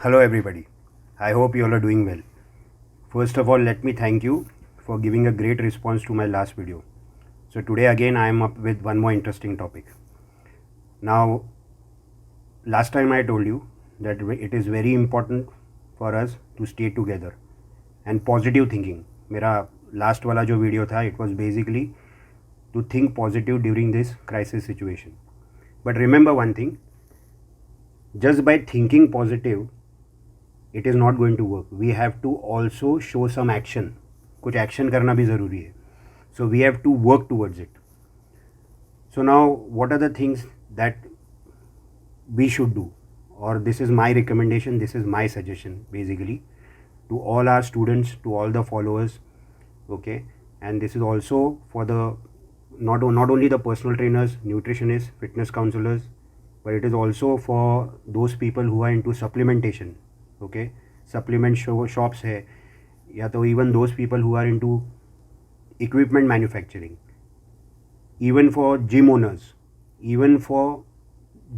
Hello everybody. I hope you all are doing well. First of all, let me thank you for giving a great response to my last video. So today again I am up with one more interesting topic. Now, last time I told you that it is very important for us to stay together and positive thinking. मेरा last वाला जो video था, it was basically to think positive during this crisis situation. But remember one thing, just by thinking positive it is not going to work. We have to also show some action. कुछ action करना भी ज़रूरी है. So we have to work towards it. So now what are the things that we should do? Or this is my recommendation, this is my suggestion basically to all our students, to all the followers, okay? And this is also for the not only the personal trainers, nutritionists, fitness counselors, but it is also for those people who are into supplementation, okay? Supplement shops है, या तो even those people who are into equipment manufacturing, even for gym owners, even for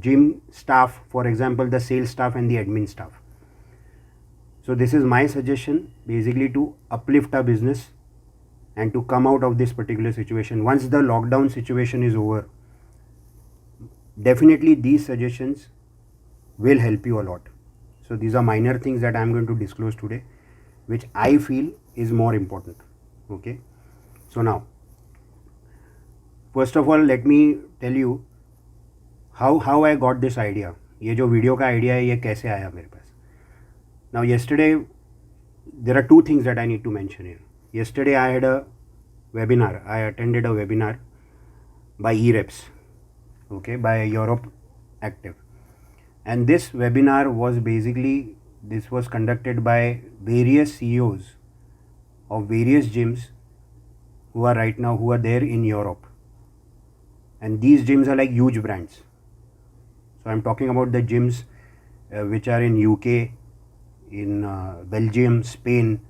gym staff, for example the sales staff and the admin staff. So this is my suggestion basically to uplift our business and to come out of this particular situation. Once the lockdown situation is over, definitely these suggestions will help you a lot. So these are minor things that I am going to disclose today, which I feel is more important. Okay. So now, first of all, let me tell you how I got this idea. ये जो video का idea है ये कैसे आया मेरे पास. Now yesterday there are two things that I need to mention here. Yesterday I had a webinar. I attended a webinar by EREPS, okay, by Europe Active. And this webinar was basically, this was conducted by various CEOs of various gyms who are right now, who are there in Europe. And these gyms are like huge brands. So I'm talking about the gyms which are in UK, in Belgium, Spain,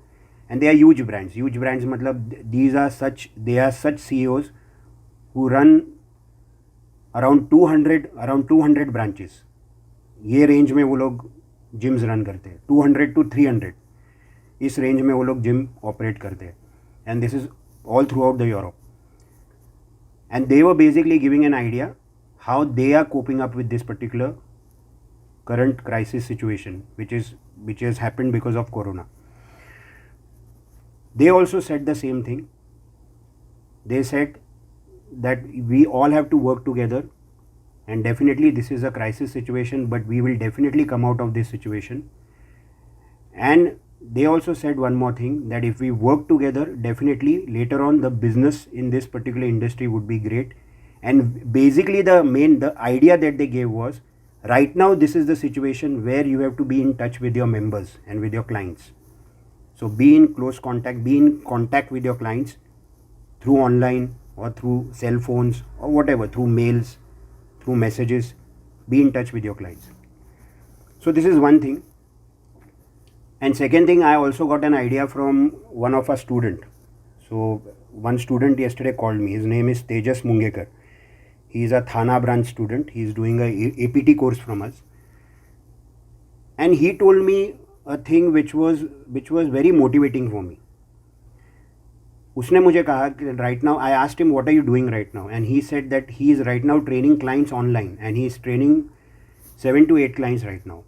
and they are huge brands. Huge brands matlab they are such CEOs who run around 200 branches. ये range में वो लोग gyms run करते हैं, 200 to 300 इस range में वो लोग जिम ऑपरेट करते हैं. And this is all throughout the Europe. And they were basically giving an idea how they are coping up with this particular current crisis situation which has happened because of corona. They also said the same thing. They said that we all have to work together, and definitely this is a crisis situation, but we will definitely come out of this situation. And they also said one more thing, that if we work together, definitely later on the business in this particular industry would be great. And basically the idea that they gave was, right now this is the situation where you have to be in touch with your members and with your clients. So be in close contact, be in contact with your clients through online or through cell phones or whatever, through mails, through messages. Be in touch with your clients. So this is one thing. And second thing, I also got an idea from one of our student. So one student yesterday called me. His name is Tejas Mungekar. He is a Thana branch student. He is doing a APT course from us. And he told me a thing which was very motivating for me. उसने मुझे कहा कि right now, I asked him what are you doing right now, and he said that he is right now training clients online, and he is training 7 to 8 clients right now,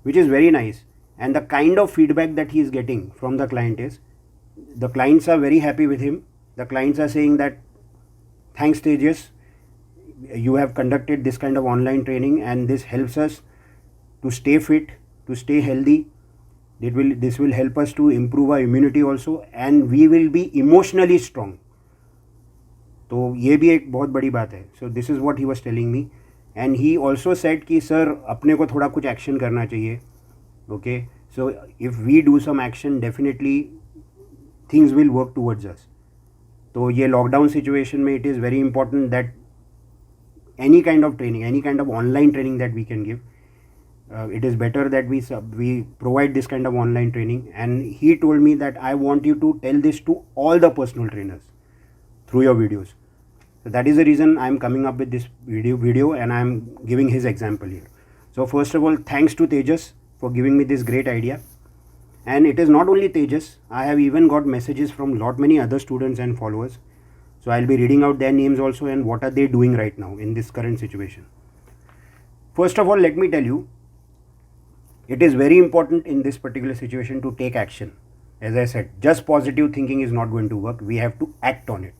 which is very nice. And the kind of feedback that he is getting from the client is, the clients are very happy with him. The clients are saying that thanks Tejas, you have conducted this kind of online training and this helps us to stay fit, to stay healthy. This will help us to improve our immunity also, and we will be emotionally strong. तो ये भी एक बहुत बड़ी बात है. So this is what he was telling me, and he also said कि sir अपने को थोड़ा कुछ एक्शन करना चाहिए. Okay, so if we do some action, definitely things will work towards us. तो ये लॉकडाउन सिचुएशन में it is very important that any kind of training, any kind of online training that we can give, it is better that we provide this kind of online training. And he told me that I want you to tell this to all the personal trainers through your videos. So that is the reason I am coming up with this video and I am giving his example here. So first of all, thanks to Tejas for giving me this great idea. And it is not only Tejas, I have even got messages from lot many other students and followers. So I'll be reading out their names also and what are they doing right now in this current situation. First of all, let me tell you, it is very important in this particular situation to take action. As I said, just positive thinking is not going to work. We have to act on it.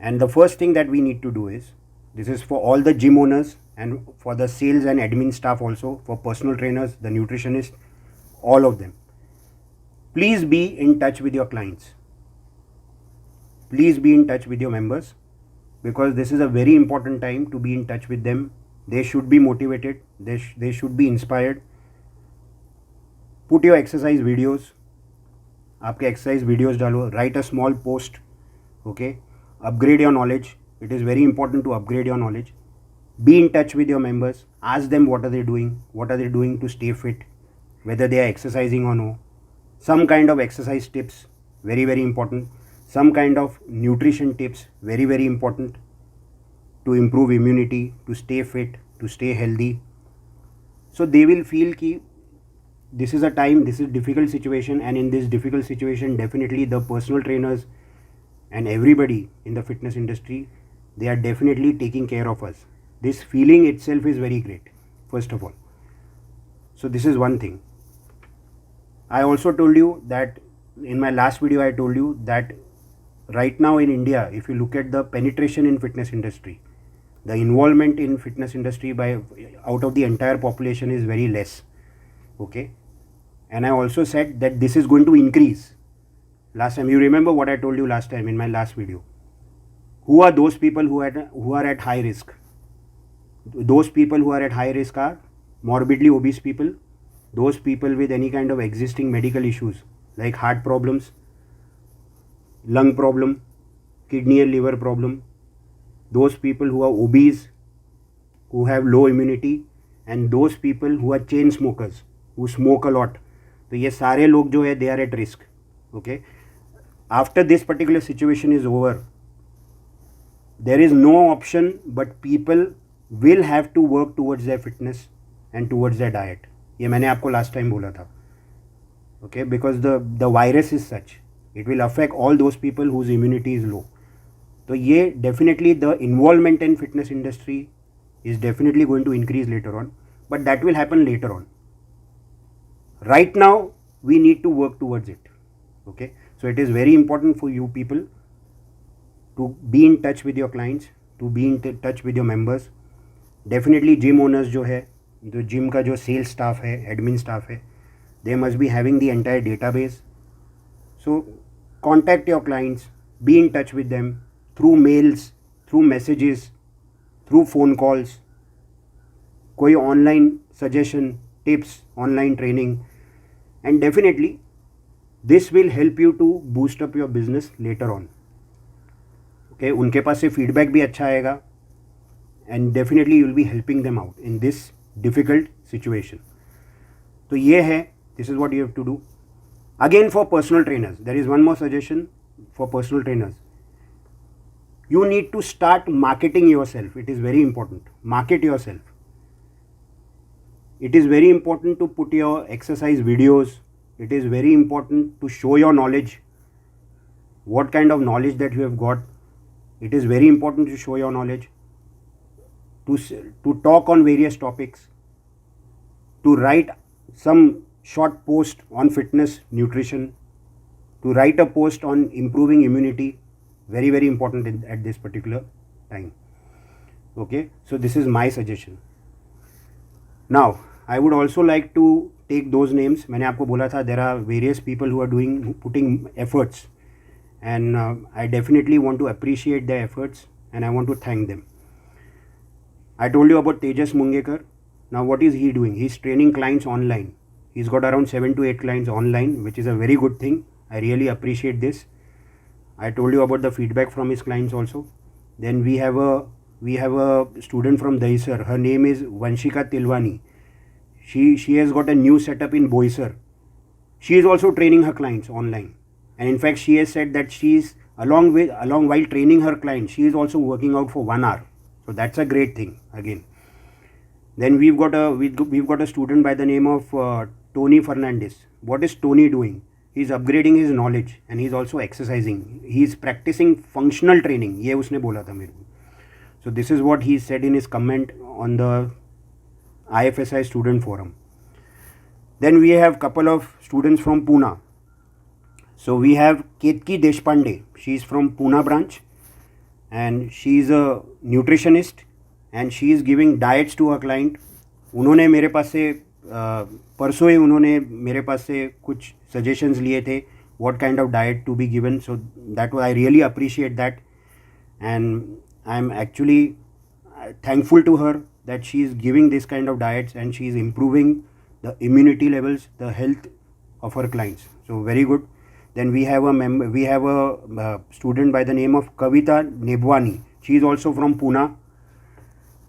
And the first thing that we need to do is, this is for all the gym owners and for the sales and admin staff also, for personal trainers, the nutritionists, all of them. Please be in touch with your clients. Please be in touch with your members, because this is a very important time to be in touch with them. They should be motivated. They should be inspired. Put your exercise videos. आपके exercise videos डालो. Write a small post. Okay. Upgrade your knowledge. It is very important to upgrade your knowledge. Be in touch with your members. Ask them what are they doing. What are they doing to stay fit. Whether they are exercising or no. Some kind of exercise tips. Very, very important. Some kind of nutrition tips. Very, very important. To improve immunity. To stay fit. To stay healthy. So they will feel ki this is a time, this is a difficult situation, and in this difficult situation, definitely the personal trainers and everybody in the fitness industry, they are definitely taking care of us. This feeling itself is very great, first of all. So this is one thing. I also told you that in my last video, I told you that right now in India, if you look at the penetration in fitness industry, the involvement in fitness industry by out of the entire population is very less. Okay. And I also said that this is going to increase. Last time, you remember what I told you last time in my last video. Who are those people who are at high risk? Those people who are at high risk are morbidly obese people, those people with any kind of existing medical issues like heart problems, lung problem, kidney and liver problem, those people who are obese, who have low immunity, and those people who are chain smokers, who smoke a lot. तो ये सारे लोग जो है, they are at risk. Okay. After this particular situation is over, there is no option but people will have to work towards their fitness and towards their diet. ये मैंने आपको last time बोला था. Okay, because the virus is such, it will affect all those people whose immunity is low. तो ये definitely the involvement in fitness industry is definitely going to increase later on, but that will happen later on. Right now, we need to work towards it. Okay, so it is very important for you people to be in touch with your clients, to be in touch with your members. Definitely gym owners जो है, जो gym का जो sales staff है, admin staff है, they must be having the entire database. So contact your clients, be in touch with them through mails, through messages, through phone calls, कोई online suggestion, tips, online training, and definitely this will help you to boost up your business later on. Okay, उनके पास से feedback भी अच्छा आएगा, and definitely you will be helping them out in this difficult situation. तो ये है, this is what you have to do. Again, for personal trainers, there is one more suggestion for personal trainers. You need to start marketing yourself. It is very important. Market yourself. It is very important to put your exercise videos. It is very important to show your knowledge. What kind of knowledge that you have got. It is very important to show your knowledge. To talk on various topics. To write some short post on fitness, nutrition. To write a post on improving immunity. Very, very important at this particular time. Okay, so this is my suggestion. Now, I would also like to take those names. मैंने आपको बोला था, there are various people who are putting efforts, and I definitely want to appreciate their efforts and I want to thank them. I told you about Tejas Mungekar. Now what is he doing? He's training clients online. He's got around 7 to 8 clients online, which is a very good thing. I really appreciate this. I told you about the feedback from his clients also. Then we have a student from Dahisar. Her name is Vanshika Tilwani. She has got a new setup in Boisar. She is also training her clients online, and in fact she has said that she is along while training her clients, she is also working out for 1 hour. So that's a great thing. Again, Then we've got a student by the name of Tony Fernandez. What is Tony doing? He's upgrading his knowledge and he's also exercising. He's practicing functional training. ये उसने बोला था मेरे को. So this is what he said in his comment on the IFSI student forum. Then we have couple of students from Pune. So we have Ketki Deshpande. She's from Pune branch and she's a nutritionist and she is giving diets to her client. उन्होंने मेरे पास से परसों ही उन्होंने मेरे पास से कुछ suggestions लिए थे what kind of diet to be given. So that I really appreciate that and I'm actually thankful to her that she is giving this kind of diets and she is improving the immunity levels, the health of her clients. So very good. Then we have a student by the name of Kavita Nebwani. She is also from Pune.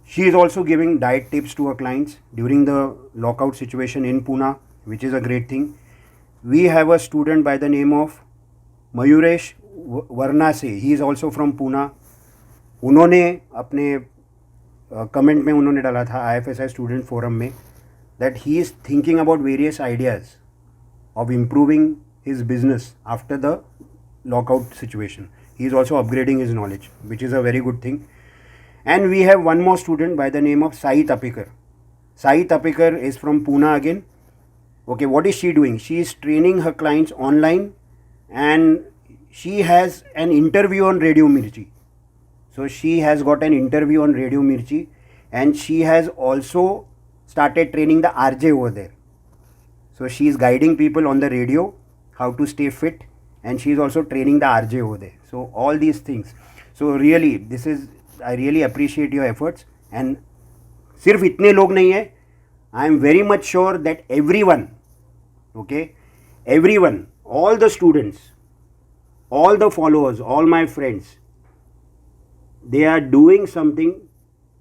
She is also giving diet tips to her clients during the lockout situation in Pune, which is a great thing. We have a student by the name of Mayuresh Varnase. He is also from Pune. उन्होंने अपने comment में उन्होंने डाला था IFSI student forum में that he is thinking about various ideas of improving his business after the lockout situation. He is also upgrading his knowledge, which is a very good thing. And we have one more student by the name of Sai Tapikar. Sai Tapikar is from Pune again. Okay, what is she doing? She is training her clients online and she has an interview on Radio Mirchi. So she has got an interview on Radio Mirchi and she has also started training the RJ over there. So she is guiding people on the radio how to stay fit and she is also training the RJ over there. So all these things. So really I really appreciate your efforts and सिर्फ इतने लोग नहीं है. I am very much sure that everyone, all the students, all the followers, all my friends, they are doing something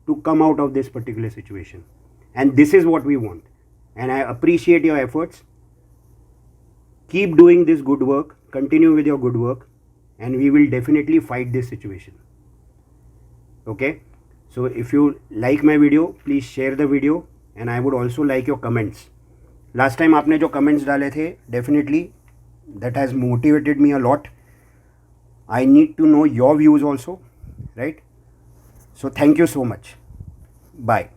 to come out of this particular situation. And this is what we want. And I appreciate your efforts. Keep doing this good work. Continue with your good work. And we will definitely fight this situation. Okay? So if you like my video, please share the video. And I would also like your comments. Last time आपने जो comments डाले थे, definitely that has motivated me a lot. I need to know your views also. Right? So thank you so much. Bye.